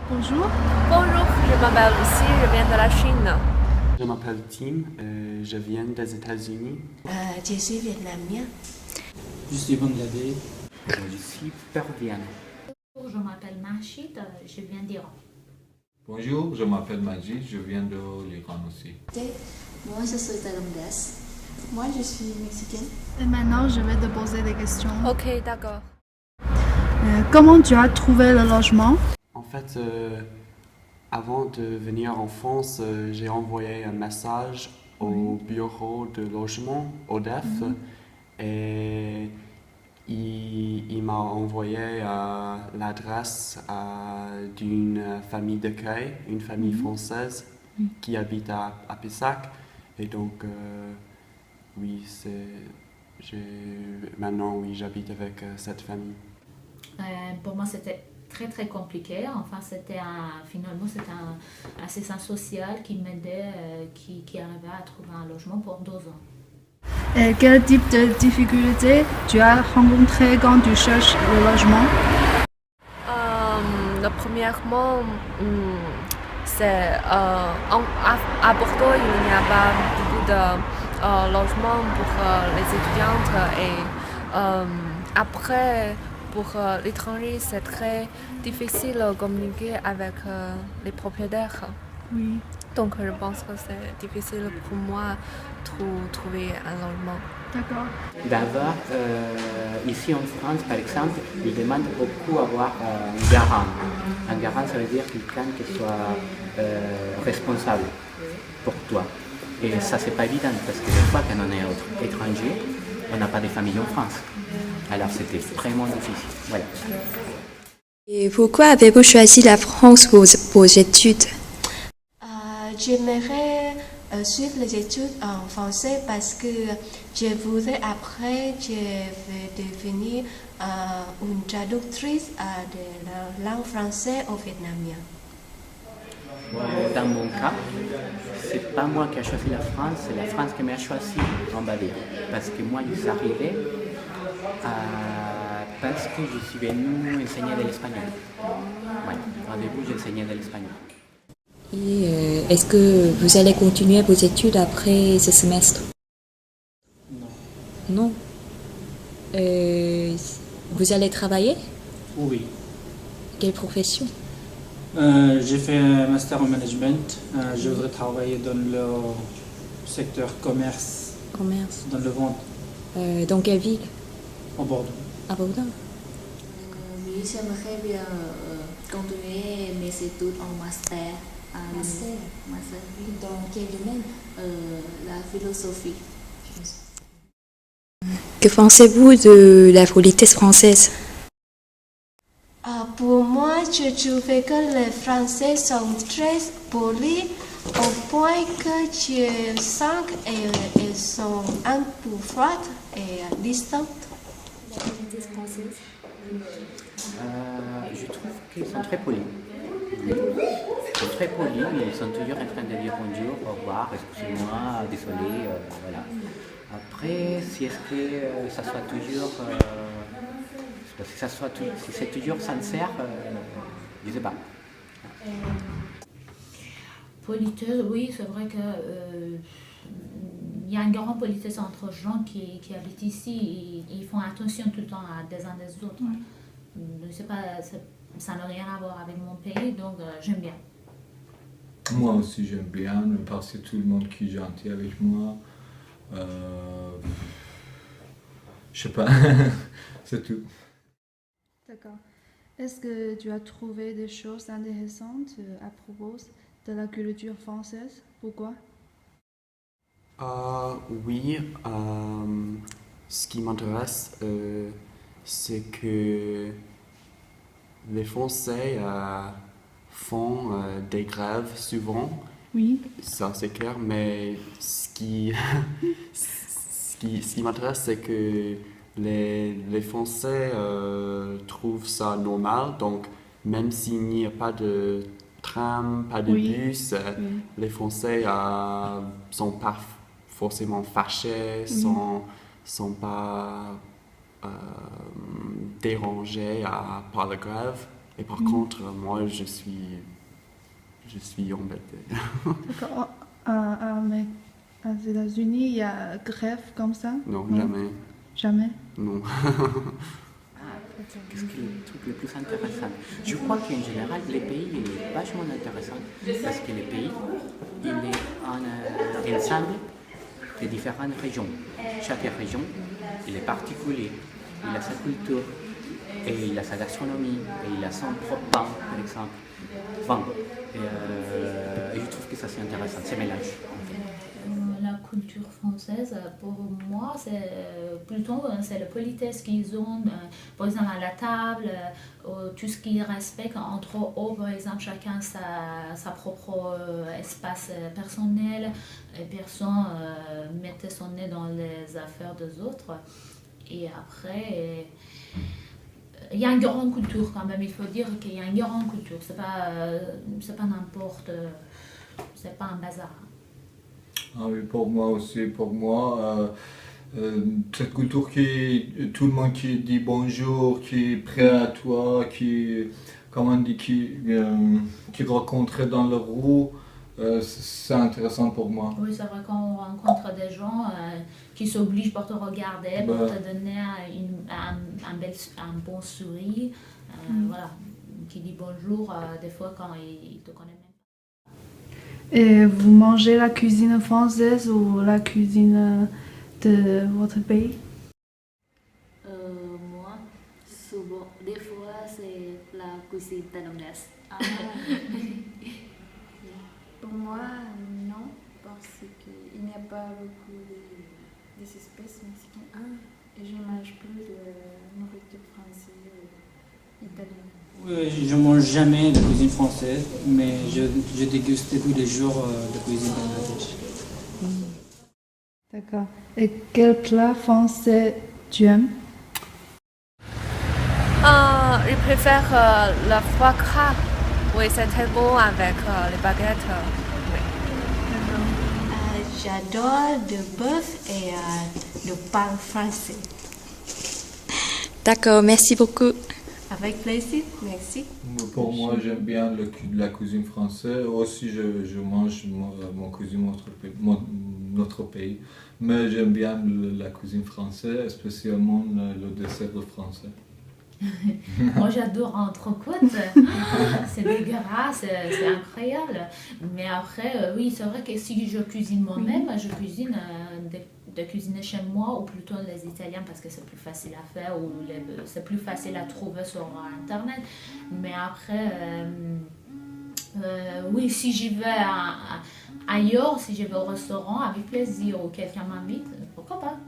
Bonjour. Bonjour, je m'appelle Lucie, je viens de la Chine. Je m'appelle Tim, je viens des États-Unis. Je suis vietnamienne. Je suis bangladais. Je suis peruvienne. Bonjour, je m'appelle Machid, je viens d'Iran. Bonjour, je m'appelle Majid, je viens de l'Iran aussi. Moi, je suis thaïlandaise. Moi, je suis mexicaine. Et maintenant, je vais te poser des questions. Ok, d'accord. Comment tu as trouvé le logement? En fait, avant de venir en France, j'ai envoyé un message au bureau de logement, ODEF, et il m'a envoyé l'adresse d'une famille d'accueil, une famille française qui habite à Pessac. Et donc, oui, maintenant, oui, j'habite avec cette famille. Pour moi, c'était très très compliqué. Enfin, finalement, c'était un assistant social qui m'aidait, qui arrivait à trouver un logement pour 2 ans. Et quel type de difficultés tu as rencontré quand tu cherches le logement? Premièrement, c'est à Bordeaux, il n'y a pas beaucoup de logements pour les étudiantes et après, pour l'étranger, c'est très difficile de communiquer avec les propriétaires. Oui. Donc je pense que c'est difficile pour moi de trouver un logement. D'accord. D'abord, ici en France, par exemple, ils demandent beaucoup avoir un garant. Un garant, ça veut dire quelqu'un qui soit responsable pour toi. Et ça, c'est pas évident parce que des fois, quand on est étranger, on n'a pas de famille en France. Alors, c'était vraiment difficile. Voilà. Et pourquoi avez-vous choisi la France pour vos études? J'aimerais suivre les études en français parce que je voudrais après, je vais devenir une traductrice de la langue française au vietnamien. Dans mon cas, c'est pas moi qui ai choisi la France, c'est la France qui m'a choisi, on va dire. Parce que moi, je suis arrivé parce que je suis venu enseigner de l'espagnol. Ouais, au début, j'enseignais de l'espagnol. Et est-ce que vous allez continuer vos études après ce semestre? Non. Non. Vous allez travailler? Oui. Quelle profession? J'ai fait un master en management. Je voudrais travailler dans le secteur commerce, Commerce. dans le vente, Dans quelle ville? en Bordeaux. À Bordeaux. Oui, j'aimerais bien continuer mes études en master. Master. Dans quel domaine? La philosophie. Que pensez-vous de la politesse française? Pour moi, je trouve que les Français sont très polis au point que je sens qu'ils sont un peu froides et distantes. La politesse française? Je trouve qu'ils sont très polis. Ils sont très polis, ils sont toujours en train de dire bonjour, au revoir, excusez-moi, désolé, voilà. Après, si est-ce que ça soit toujours, si c'est toujours sincère, je ne sais pas. Politesse, oui, c'est vrai que il y a une grande politesse entre gens qui habitent ici. Ils font attention tout le temps à des uns des autres. Je sais pas, ça n'a rien à voir avec mon pays, donc j'aime bien. Moi aussi j'aime bien parce que tout le monde qui est gentil avec moi. Je sais pas, c'est tout. D'accord. Est-ce que tu as trouvé des choses intéressantes à propos de la culture française? Pourquoi? Oui, ce qui m'intéresse, c'est que les Français font des grèves souvent. Oui. Ça c'est clair, mais ce qui m'intéresse, c'est que les Français trouvent ça normal. Donc, même s'il n'y a pas de tram, pas de bus, les Français sont pas forcément fâchés, sont pas dérangés par la grève. Et par contre, moi, je suis embêté. D'accord. Aux États-Unis, il y a grève comme ça? Non, jamais. Jamais? Non. Qu'est-ce qui est le truc le plus intéressant? Je crois qu'en général, les pays, il est vachement intéressant parce que les pays, il est un ensemble de différentes régions. Chaque région, il est particulier, il a sa culture, et il a sa gastronomie, et il a son propre pain, par exemple. Bon, et je trouve que ça c'est intéressant, c'est mélange. La culture française, pour moi, c'est plutôt c'est la politesse qu'ils ont, par exemple à la table, tout ce qui respecte entre eux, par exemple, chacun sa propre espace personnel, et personne mettait son nez dans les affaires des autres. Et après, il y a une grande culture quand même, il faut dire qu'il y a une grande culture, c'est pas n'importe, c'est pas un bazar. Ah oui, pour moi aussi, cette culture tout le monde qui dit bonjour, qui est prêt à toi, qui rencontre dans la rue, c'est intéressant pour moi. Oui, c'est vrai qu'on rencontre des gens qui s'obligent pour te regarder, pour te donner un bon sourire, voilà, qui dit bonjour des fois quand il te connaît même. Et vous mangez la cuisine française ou la cuisine de votre pays? Moi, souvent, des fois, c'est la cuisine thaïlandaise. Pour moi, non, parce qu'il n'y a pas beaucoup des espèces mexicaines et je ne mange plus de nourriture française ou italienne. Oui, je ne mange jamais de cuisine française, mais je déguste tous les jours de cuisine bangladesh. D'accord. Et quel plat français tu aimes? Je préfère le foie gras. Oui, c'est très bon avec les baguettes. Oui. J'adore le bœuf et le pain français. D'accord, merci beaucoup. Avec plaisir, merci. Pour moi, j'aime bien la cuisine française. Aussi, je mange mon cuisine notre pays. Mais j'aime bien la cuisine française, spécialement le dessert français. Moi j'adore entrecôte, c'est dégueulasse, c'est incroyable. Mais après, oui, c'est vrai que si je cuisine moi-même, je cuisine de cuisiner chez moi ou plutôt les Italiens parce que c'est plus facile à faire ou c'est plus facile à trouver sur internet. Mais après, oui, si j'y vais ailleurs, si je vais au restaurant avec plaisir ou quelqu'un m'invite, pourquoi pas.